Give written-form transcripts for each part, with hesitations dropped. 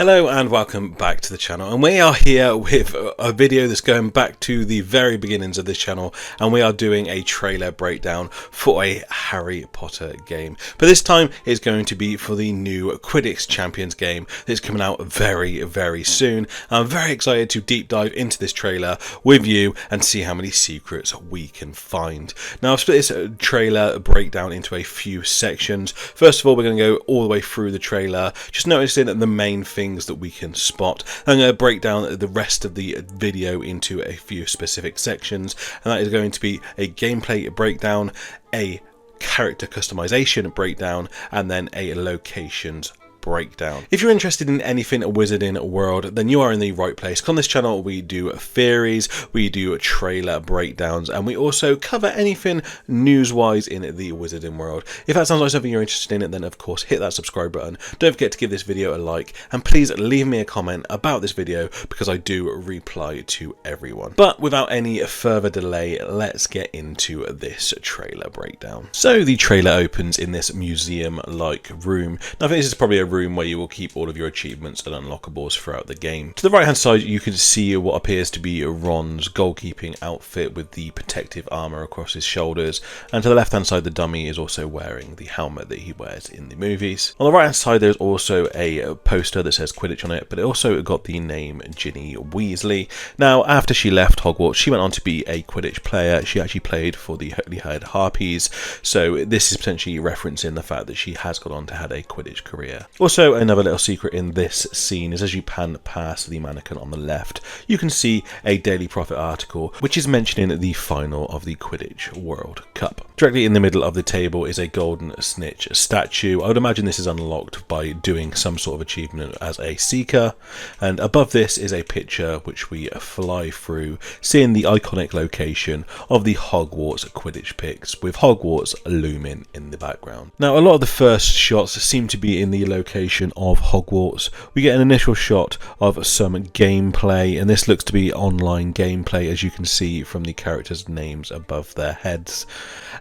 Hello and welcome back to the channel, and we are here with a video that's going back to the very beginnings of this channel, and we are doing a trailer breakdown for a Harry Potter game, but this time it's going to be for the new Quidditch Champions game that's coming out very soon. I'm very excited to deep dive into this trailer with you and see how many secrets we can find. Now I've split this trailer breakdown into a few sections. First of all, we're going to go all the way through the trailer, just noticing the main things that we can spot. I'm going to break down the rest of the video into a few specific sections, and that is going to be a gameplay breakdown, a character customization breakdown, and then a locations breakdown. If you're interested in anything Wizarding World, then you are in the right place. On this channel we do theories, we do trailer breakdowns, and we also cover anything news wise in the Wizarding World. If that sounds like something you're interested in, then of course hit that subscribe button. Don't forget to give this video a like, and please leave me a comment about this video because I do reply to everyone. But without any further delay, let's get into this trailer breakdown. So the trailer opens in this museum like room. Now I think this is probably a room where you will keep all of your achievements and unlockables throughout the game. To the right hand side you can see what appears to be Ron's goalkeeping outfit with the protective armor across his shoulders, and to the left hand side the dummy is also wearing the helmet that he wears in the movies. On the right hand side there's also a poster that says Quidditch on it, but it also got the name Ginny Weasley. Now after she left Hogwarts she went on to be a Quidditch player. She actually played for the Holyhead Harpies, so this is potentially referencing the fact that she has gone on to have a Quidditch career. Also, another little secret in this scene is as you pan past the mannequin on the left, you can see a Daily Prophet article which is mentioning the final of the Quidditch World Cup. Directly in the middle of the table is a golden snitch statue. I would imagine this is unlocked by doing some sort of achievement as a seeker, and above this is a picture which we fly through, seeing the iconic location of the Hogwarts Quidditch picks with Hogwarts looming in the background. Now a lot of the first shots seem to be in the location of Hogwarts. We get an initial shot of some gameplay, and this looks to be online gameplay as you can see from the characters' names above their heads.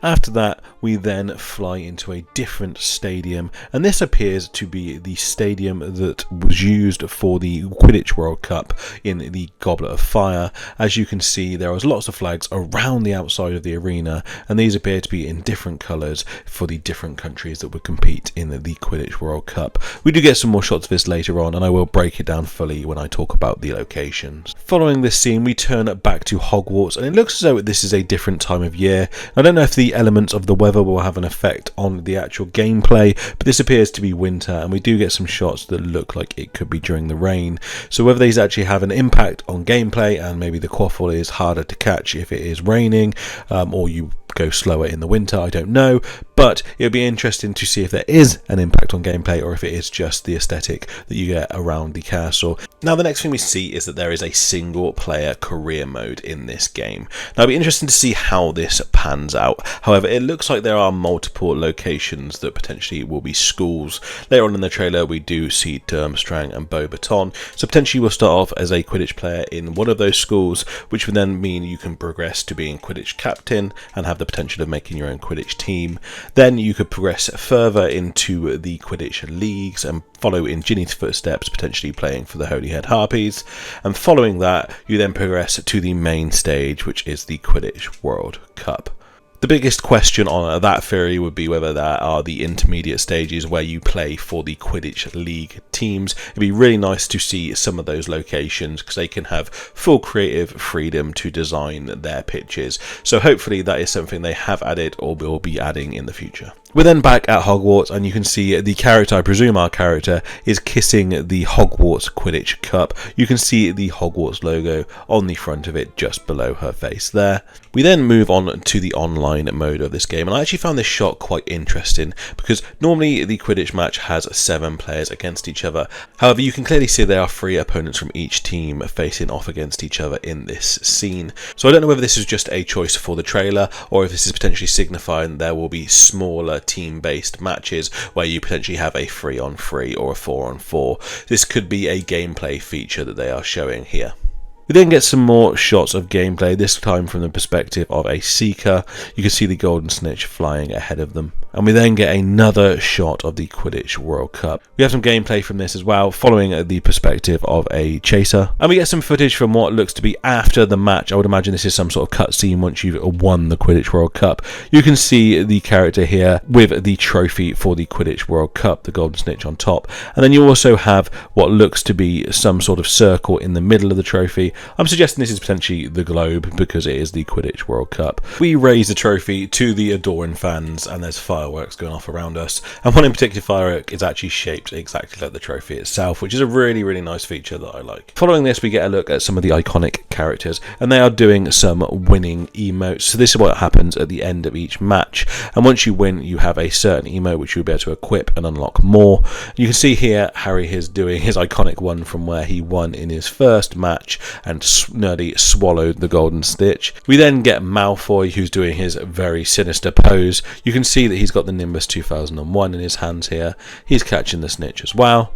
After that we then fly into a different stadium, and this appears to be the stadium that was used for the Quidditch World Cup in the Goblet of Fire. As you can see there was lots of flags around the outside of the arena, and these appear to be in different colours for the different countries that would compete in the Quidditch World Cup. We do get some more shots of this later on, and I will break it down fully when I talk about the locations. Following this scene we turn back to Hogwarts, and it looks as though this is a different time of year. I don't know if the elements of the weather will have an effect on the actual gameplay, but this appears to be winter, and we do get some shots that look like it could be during the rain. So whether these actually have an impact on gameplay, and maybe the quaffle is harder to catch if it is raining, or you go slower in the winter, I don't know, but it'll be interesting to see if there is an impact on gameplay or if it is just the aesthetic that you get around the castle. Now the next thing we see is that there is a single player career mode in this game. Now it'll be interesting to see how this pans out. However, it looks like there are multiple locations that potentially will be schools. Later on in the trailer we do see Durmstrang and Beauxbaton, so potentially we'll start off as a Quidditch player in one of those schools, which would then mean you can progress to being Quidditch captain and have the potential of making your own Quidditch team. Then you could progress further into the Quidditch leagues and follow in Ginny's footsteps, potentially playing for the Holyhead Harpies, and following that you then progress to the main stage, which is the Quidditch World Cup. The biggest question on that theory would be whether there are the intermediate stages where you play for the Quidditch League teams. It'd be really nice to see some of those locations because they can have full creative freedom to design their pitches. So hopefully that is something they have added or will be adding in the future. We're then back at Hogwarts, and you can see the character, I presume our character, is kissing the Hogwarts Quidditch Cup. You can see the Hogwarts logo on the front of it just below her face there. We then move on to the online mode of this game, and I actually found this shot quite interesting because normally the Quidditch match has 7 players against each other. However, you can clearly see there are 3 opponents from each team facing off against each other in this scene. So I don't know whether this is just a choice for the trailer or if this is potentially signifying there will be smaller team-based matches where you potentially have a 3-on-3 or a 4-on-4. This could be a gameplay feature that they are showing here. We then get some more shots of gameplay, this time from the perspective of a seeker. You can see the golden snitch flying ahead of them. And we then get another shot of the Quidditch World Cup. We have some gameplay from this as well, following the perspective of a chaser. And we get some footage from what looks to be after the match. I would imagine this is some sort of cutscene once you've won the Quidditch World Cup. You can see the character here with the trophy for the Quidditch World Cup, the golden snitch on top. And then you also have what looks to be some sort of circle in the middle of the trophy. I'm suggesting this is potentially the globe because it is the Quidditch World Cup. We raise the trophy to the adoring fans, and there's fireworks going off around us, and one in particular firework is actually shaped exactly like the trophy itself, which is a really, really nice feature that I like. Following this, we get a look at some of the iconic characters, and they are doing some winning emotes. So this is what happens at the end of each match, and once you win, you have a certain emote which you'll be able to equip and unlock more. You can see here Harry is doing his iconic one from where he won in his first match and nearly swallowed the golden snitch. We then get Malfoy, who's doing his very sinister pose. You can see that he's got the Nimbus 2001 in his hands here. He's catching the snitch as well.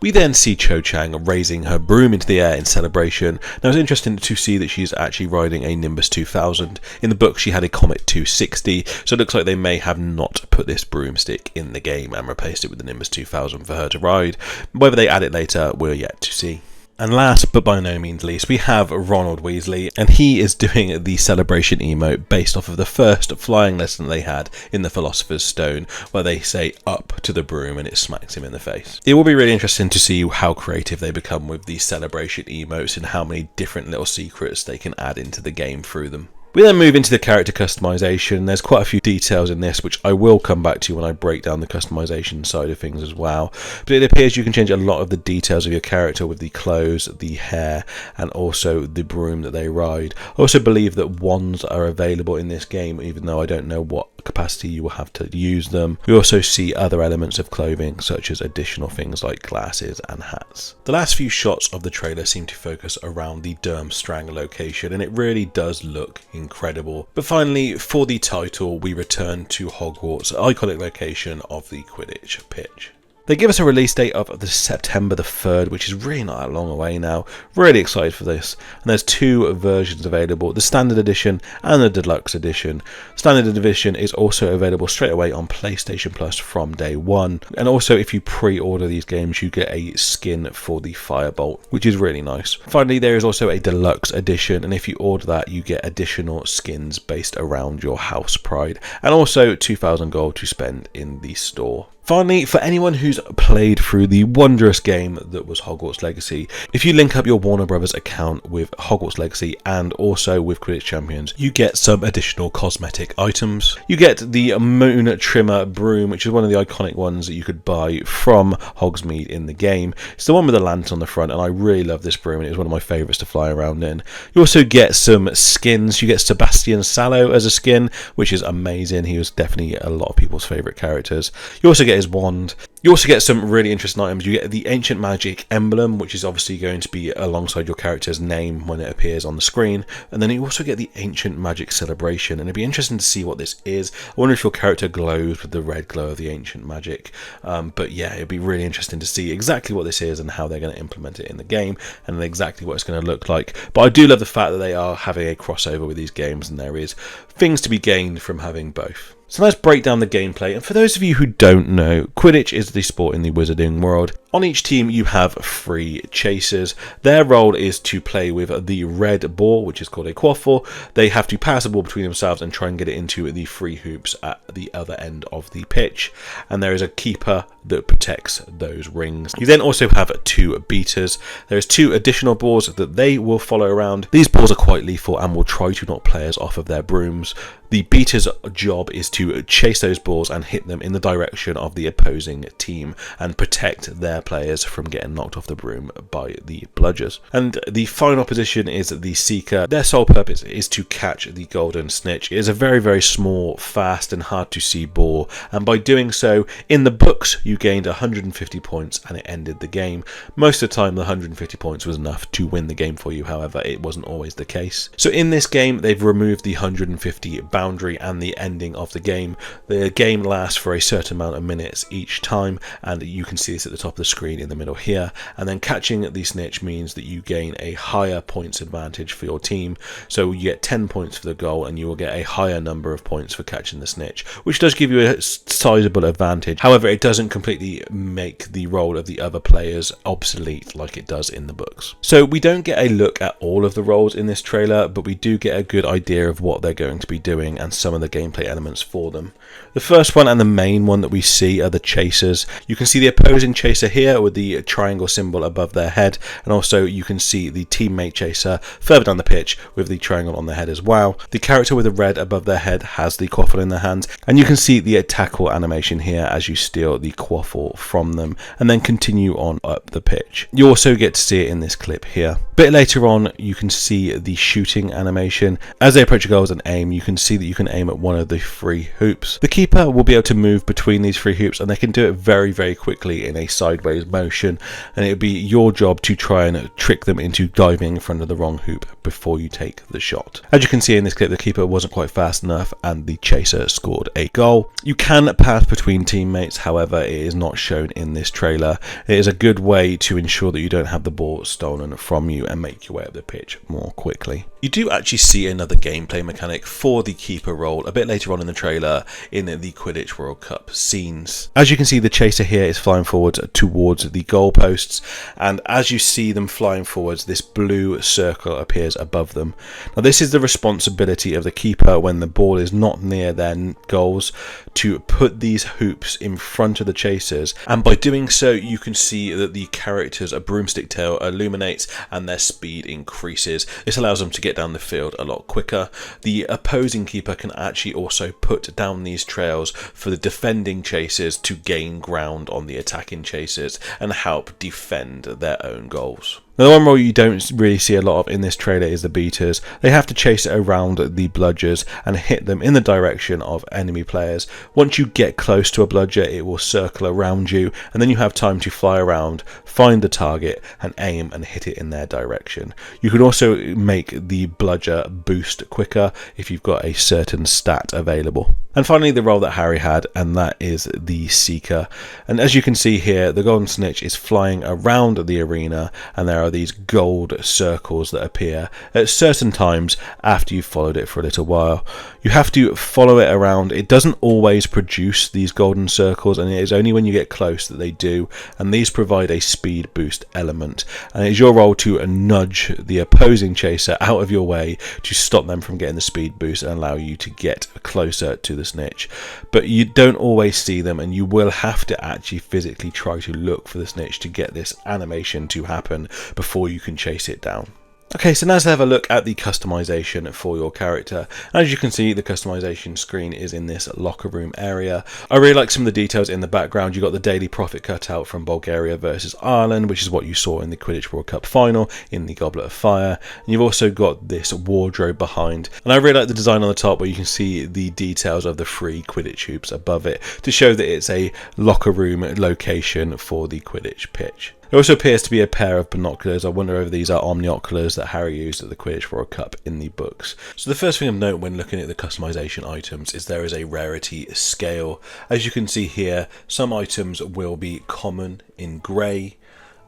We then see Cho Chang raising her broom into the air in celebration. Now it's interesting to see that she's actually riding a Nimbus 2000. In the book she had a Comet 260, so it looks like they may have not put this broomstick in the game and replaced it with the Nimbus 2000 for her to ride. Whether they add it later, we're yet to see. And last but by no means least, we have Ronald Weasley, and he is doing the celebration emote based off of the first flying lesson they had in the Philosopher's Stone, where they say up to the broom and it smacks him in the face. It will be really interesting to see how creative they become with the celebration emotes and how many different little secrets they can add into the game through them. We then move into the character customization. There's quite a few details in this, which I will come back to when I break down the customization side of things as well. But it appears you can change a lot of the details of your character with the clothes, the hair, and also the broom that they ride. I also believe that wands are available in this game, even though I don't know what capacity you will have to use them. We also see other elements of clothing, such as additional things like glasses and hats. The last few shots of the trailer seem to focus around the Durmstrang location, and it really does look incredible. But finally, for the title, we return to Hogwarts, iconic location of the Quidditch pitch. They give us a release date of the September the 3rd, which is really not that long away now. Really excited for this. And there's two versions available, the Standard Edition and the Deluxe Edition. Standard Edition is also available straight away on PlayStation Plus from day one. And also if you pre-order these games, you get a skin for the Firebolt, which is really nice. Finally, there is also a Deluxe Edition, and if you order that, you get additional skins based around your house pride. And also 2,000 gold to spend in the store. Finally, for anyone who's played through the wondrous game that was Hogwarts Legacy, if you link up your Warner Brothers account with Hogwarts Legacy and also with Quidditch Champions, you get some additional cosmetic items. You get the Moon Trimmer broom, which is one of the iconic ones that you could buy from Hogsmeade in the game. It's the one with the lantern on the front, and I really love this broom, and it was one of my favourites to fly around in. You also get some skins. You get Sebastian Sallow as a skin, which is amazing. He was definitely a lot of people's favourite characters. You also get his wand. You also get some really interesting items. You get the Ancient Magic emblem, which is obviously going to be alongside your character's name when it appears on the screen. And then you also get the Ancient Magic Celebration, and it'd be interesting to see what this is. I wonder if your character glows with the red glow of the Ancient Magic. But yeah, it'd be really interesting to see exactly what this is and how they're going to implement it in the game and exactly what it's going to look like. But I do love the fact that they are having a crossover with these games, and there is things to be gained from having both. So let's break down the gameplay, and for those of you who don't know, Quidditch is the sport in the wizarding world. On each team you have 3 chasers. Their role is to play with the red ball, which is called a quaffle. They have to pass the ball between themselves and try and get it into the 3 hoops at the other end of the pitch. And there is a keeper that protects those rings. You then also have 2 beaters. There's 2 additional balls that they will follow around. These balls are quite lethal and will try to knock players off of their brooms. The beater's job is to chase those balls and hit them in the direction of the opposing team and protect their players from getting knocked off the broom by the bludgers. And the final position is the seeker. Their sole purpose is to catch the golden snitch. It is a very, very small, fast and hard to see ball, and by doing so, in the books you gained 150 points and it ended the game. Most of the time the 150 points was enough to win the game for you, however it wasn't always the case. So in this game they've removed the 150 boundary and the ending of the game. The game lasts for a certain amount of minutes each time, and you can see this at the top of the screen in the middle here, and then catching the snitch means that you gain a higher points advantage for your team. So you get 10 points for the goal and you will get a higher number of points for catching the snitch, which does give you a sizable advantage. However, it doesn't completely make the role of the other players obsolete like it does in the books. So we don't get a look at all of the roles in this trailer, but we do get a good idea of what they're going to be doing and some of the gameplay elements for them. The first one and the main one that we see are the chasers. You can see the opposing chaser here with the triangle symbol above their head, and also you can see the teammate chaser further down the pitch with the triangle on their head as well. The character with the red above their head has the quaffle in their hands, and you can see the tackle animation here as you steal the quaffle from them and then continue on up the pitch. You also get to see it in this clip here. A bit later on you can see the shooting animation. As they approach the goals and aim, you can see that you can aim at one of the 3 hoops. The keeper will be able to move between these 3 hoops, and they can do it very quickly in a sideways motion, and it'll be your job to try and trick them into diving in front of the wrong hoop before you take the shot. As you can see in this clip, the keeper wasn't quite fast enough and the chaser scored a goal. You can pass between teammates, however it is not shown in this trailer. It is a good way to ensure that you don't have the ball stolen from you and make your way up the pitch more quickly. You do actually see another gameplay mechanic for the keeper role a bit later on in the trailer in the Quidditch World Cup scenes. As you can see, the chaser here is flying forwards towards the goalposts, and as you see them flying forwards, this blue circle appears above them. Now this is the responsibility of the keeper when the ball is not near their goals to put these hoops in front of the chasers, and by doing so you can see that the character's broomstick tail illuminates and their speed increases. This allows them to get down the field a lot quicker. The opposing keeper can actually also put down these trails for the defending chasers to gain ground on the attacking chasers and help defend their own goals. Now, the one role you don't really see a lot of in this trailer is the beaters. They have to chase it around the bludgers and hit them in the direction of enemy players. Once you get close to a bludger, it will circle around you, and then you have time to fly around, find the target and aim and hit it in their direction. You can also make the bludger boost quicker if you've got a certain stat available. And finally, the role that Harry had, and that is the Seeker. And as you can see here, the golden snitch is flying around the arena, and there are these gold circles that appear at certain times after you've followed it for a little while. You have to follow it around. It doesn't always produce these golden circles, and it is only when you get close that they do, and these provide a speed boost element, and it is your role to nudge the opposing chaser out of your way to stop them from getting the speed boost and allow you to get closer to the snitch. But you don't always see them, and you will have to actually physically try to look for the snitch to get this animation to happen before you can chase it down. Okay, so now let's have a look at the customization for your character. As you can see, the customization screen is in this locker room area. I really like some of the details in the background. You got the Daily Prophet cutout from Bulgaria versus Ireland, which is what you saw in the Quidditch World Cup final in the Goblet of Fire. And you've also got this wardrobe behind. And I really like the design on the top where you can see the details of the 3 Quidditch hoops above it to show that it's a locker room location for the Quidditch pitch. There also appears to be a pair of binoculars. I wonder if these are omnioculars that Harry used at the Quidditch World Cup in the books. So the first thing of note when looking at the customization items is there is a rarity scale. As you can see here, some items will be common in grey,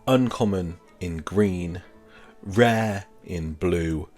uncommon in green, rare in blue,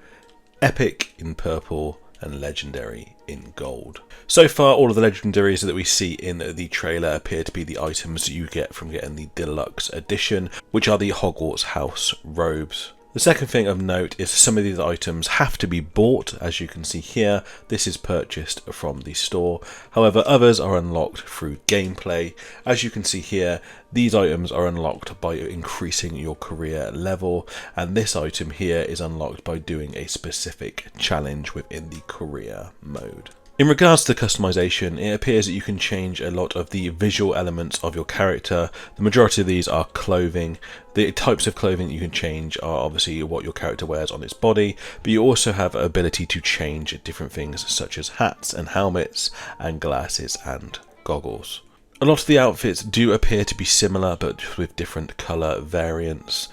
epic in purple, and legendary in gold. So far, all of the legendaries that we see in the trailer appear to be the items you get from getting the deluxe edition, which are the Hogwarts house robes. The second thing of note is some of these items have to be bought. As you can see here, this is purchased from the store. However, others are unlocked through gameplay. As you can see here, these items are unlocked by increasing your career level, and this item here is unlocked by doing a specific challenge within the career mode. In regards to customization, it appears that you can change a lot of the visual elements of your character. The majority of these are clothing. The types of clothing that you can change are obviously what your character wears on its body, but you also have the ability to change different things such as hats and helmets and glasses and goggles. A lot of the outfits do appear to be similar but with different colour variants.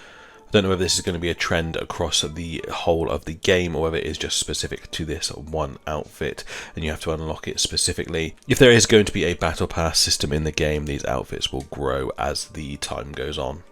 Don't know whether this is going to be a trend across the whole of the game or whether it is just specific to this one outfit and you have to unlock it specifically. If there is going to be a battle pass system in the game, these outfits will grow as the time goes on.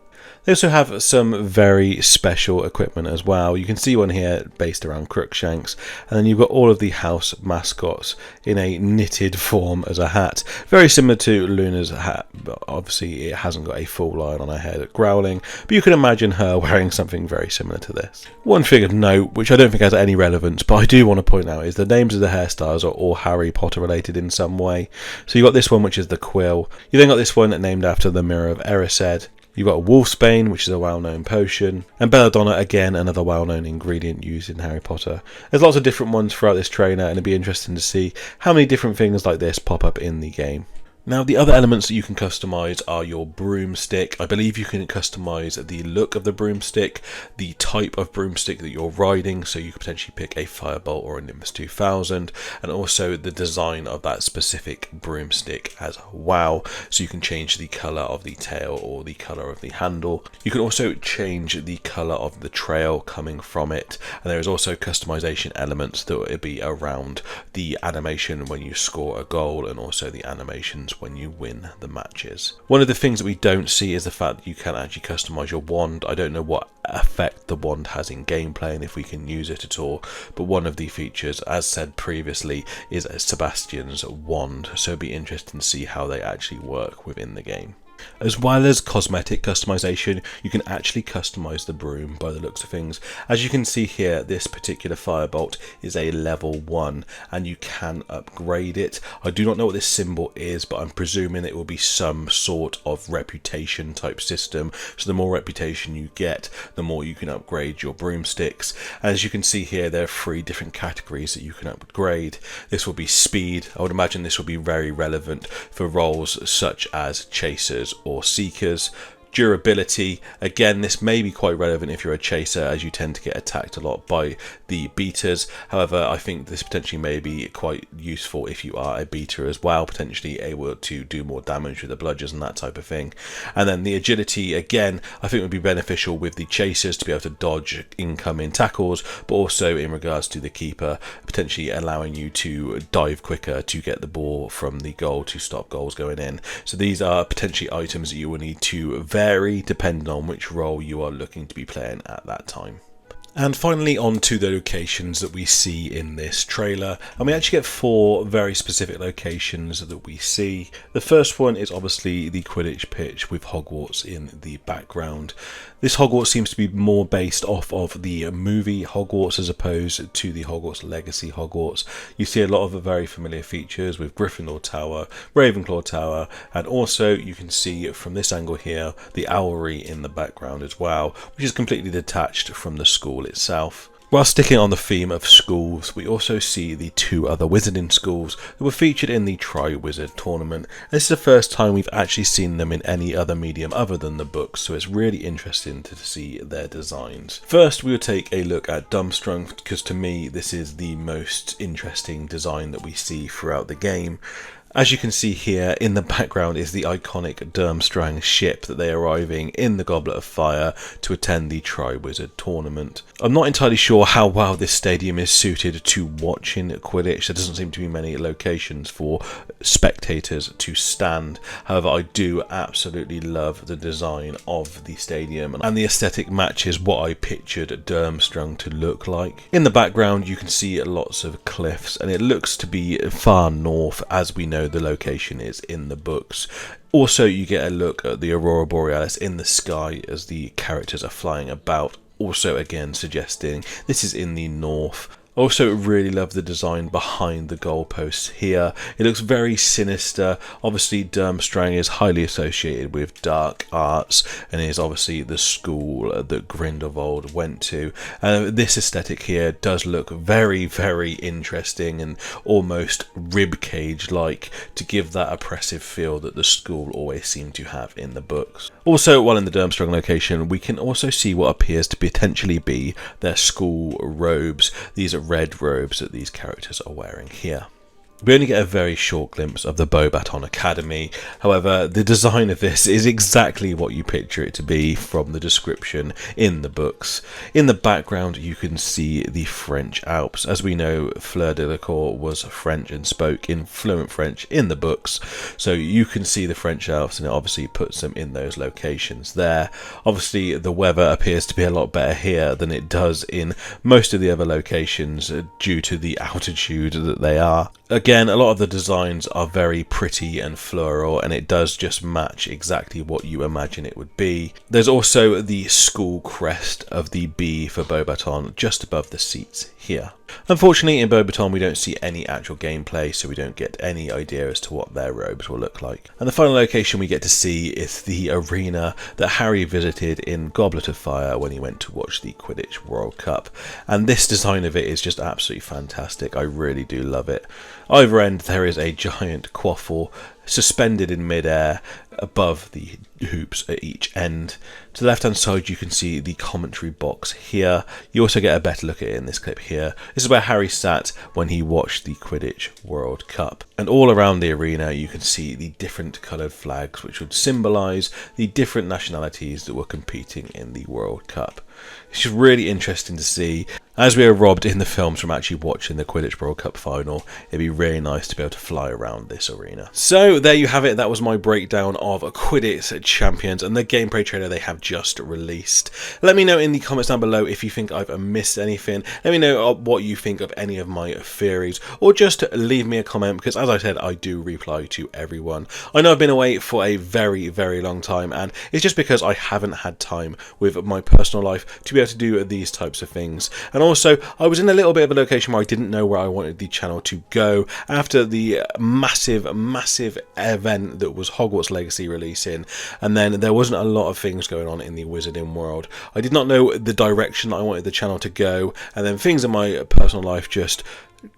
They also have some very special equipment as well. You can see one here based around Crookshanks, and then you've got all of the house mascots in a knitted form as a hat. Very similar to Luna's hat, but obviously it hasn't got a full line on her head growling, but you can imagine her wearing something very similar to this. One thing of note, which I don't think has any relevance, but I do want to point out, is the names of the hairstyles are all Harry Potter related in some way. So you've got this one, which is the Quill. You then got this one named after the Mirror of Erised. You've got Wolfsbane, which is a well-known potion, and Belladonna, again, another well-known ingredient used in Harry Potter. There's lots of different ones throughout this trailer, and it'd be interesting to see how many different things like this pop up in the game. Now, the other elements that you can customise are your broomstick. I believe you can customise the look of the broomstick, the type of broomstick that you're riding, so you could potentially pick a Firebolt or a Nimbus 2000, and also the design of that specific broomstick as well. So you can change the colour of the tail or the colour of the handle. You can also change the colour of the trail coming from it, and there is also customisation elements that will be around the animation when you score a goal and also the animations when you win the matches. One of the things that we don't see is the fact that you can actually customise your wand. I don't know what effect the wand has in gameplay and if we can use it at all, but one of the features, as said previously, is Sebastian's wand, so it'd be interesting to see how they actually work within the game. As well as cosmetic customization, you can actually customize the broom by the looks of things. As you can see here, this particular Firebolt is a level 1 and you can upgrade it. I do not know what this symbol is, but I'm presuming it will be some sort of reputation type system. So the more reputation you get, the more you can upgrade your broomsticks. As you can see here, there are 3 different categories that you can upgrade. This will be speed. I would imagine this will be very relevant for roles such as chasers or seekers. Durability, again, this may be quite relevant if you're a chaser, as you tend to get attacked a lot by the beaters. However, I think this potentially may be quite useful if you are a beater as well, potentially able to do more damage with the bludgers and that type of thing. And then the agility, again, I think would be beneficial with the chasers to be able to dodge incoming tackles, but also in regards to the keeper, potentially allowing you to dive quicker to get the ball from the goal to stop goals going in. So these are potentially items that you will need to vary depending on which role you are looking to be playing at that time. And finally, on to the locations that we see in this trailer, and we actually get 4 very specific locations that we see. The first one is obviously the Quidditch pitch with Hogwarts in the background. This Hogwarts seems to be more based off of the movie Hogwarts as opposed to the Hogwarts Legacy Hogwarts. You see a lot of the very familiar features with Gryffindor Tower, Ravenclaw Tower, and also you can see from this angle here the Owlry in the background as well, which is completely detached from the school itself. While sticking on the theme of schools, we also see the 2 other wizarding schools that were featured in the Tri-Wizard tournament. This is the first time we've actually seen them in any other medium other than the books, so it's really interesting to see their designs. First, we will take a look at Durmstrang, because to me this is the most interesting design that we see throughout the game. As you can see here, in the background is the iconic Durmstrang ship that they are arriving in the Goblet of Fire to attend the Tri-Wizard tournament. I'm not entirely sure how well this stadium is suited to watching Quidditch. There doesn't seem to be many locations for spectators to stand. However, I do absolutely love the design of the stadium, and the aesthetic matches what I pictured Durmstrang to look like. In the background you can see lots of cliffs, and it looks to be far north, as we know the location is in the books. Also, you get a look at the Aurora Borealis in the sky as the characters are flying about, also again suggesting this is in the north. Also really love the design behind the goalposts here. It looks very sinister. Obviously Durmstrang is highly associated with dark arts and is obviously the school that Grindelwald went to. This aesthetic here does look very, very interesting and almost ribcage like, to give that oppressive feel that the school always seemed to have in the books. Also, while in the Durmstrang location, we can also see what appears to potentially be their school robes. These are red robes that these characters are wearing here. We only get a very short glimpse of the Beauxbatons Academy. However, the design of this is exactly what you picture it to be from the description in the books. In the background you can see the French Alps. As we know, Fleur Delacour was French and spoke in fluent French in the books, so you can see the French Alps, and it obviously puts them in those locations there. Obviously the weather appears to be a lot better here than it does in most of the other locations due to the altitude that they are. Again, a lot of the designs are very pretty and floral, and it does just match exactly what you imagine it would be. There's also the school crest of the B for Beauxbatons just above the seats here. Unfortunately, in Beauxbatons we don't see any actual gameplay, so we don't get any idea as to what their robes will look like. And the final location we get to see is the arena that Harry visited in Goblet of Fire when he went to watch the Quidditch World Cup. And this design of it is just absolutely fantastic. I really do love it. Either end there is a giant quaffle suspended in mid-air above the hoops at each end. To the left hand side you can see the commentary box here. You also get a better look at it in this clip here. This is where Harry sat when he watched the Quidditch World Cup. And all around the arena you can see the different coloured flags which would symbolise the different nationalities that were competing in the World Cup. It's just really interesting to see. As we are robbed in the films from actually watching the Quidditch World Cup final, it'd be really nice to be able to fly around this arena. So there you have it, that was my breakdown of Quidditch Champions and the gameplay trailer they have just released. Let me know in the comments down below if you think I've missed anything. Let me know what you think of any of my theories, or just leave me a comment, because as I said, I do reply to everyone. I know I've been away for a very, very long time, and it's just because I haven't had time with my personal life to be able to do these types of things. And also, I was in a little bit of a location where I didn't know where I wanted the channel to go after the massive event that was Hogwarts Legacy releasing, and then there wasn't a lot of things going on in the Wizarding world. I did not know the direction I wanted the channel to go, and then things in my personal life just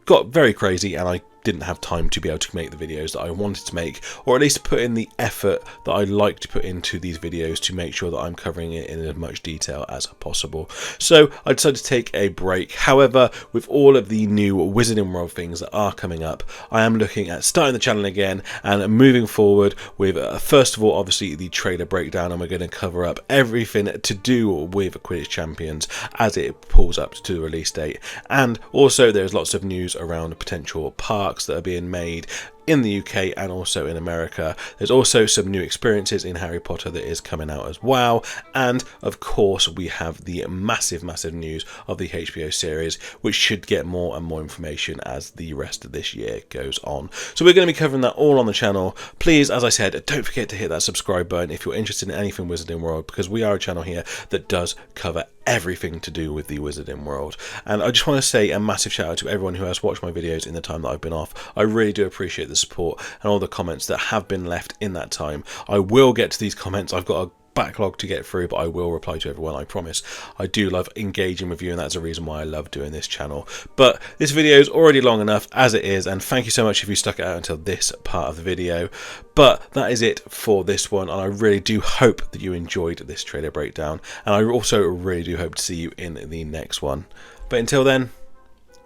got very crazy, and I didn't have time to be able to make the videos that I wanted to make, or at least put in the effort that I like to put into these videos to make sure that I'm covering it in as much detail as possible. So I decided to take a break. However, with all of the new Wizarding World things that are coming up, I am looking at starting the channel again and moving forward with first of all obviously the trailer breakdown, and we're going to cover up everything to do with Quidditch Champions as it pulls up to the release date. And also there's lots of news around potential parks that are being made in the UK and also in America. There's also some new experiences in Harry Potter that is coming out as well, and of course we have the massive news of the HBO series, which should get more and more information as the rest of this year goes on. So we're going to be covering that all on the channel. Please, as I said, don't forget to hit that subscribe button if you're interested in anything Wizarding World, because we are a channel here that does cover everything to do with the Wizarding World. And I just want to say a massive shout out to everyone who has watched my videos in the time that I've been off. I really do appreciate the support and all the comments that have been left in that time. I will get to these comments. I've got a backlog to get through, but I will reply to everyone, I promise. I do love engaging with you, and that's a reason why I love doing this channel. But this video is already long enough as it is, and thank you so much if you stuck it out until this part of the video. But that is it for this one, and I really do hope that you enjoyed this trailer breakdown, and I also really do hope to see you in the next one. But until then,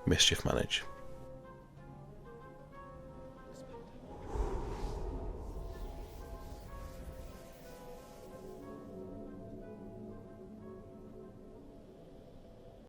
mischief manage.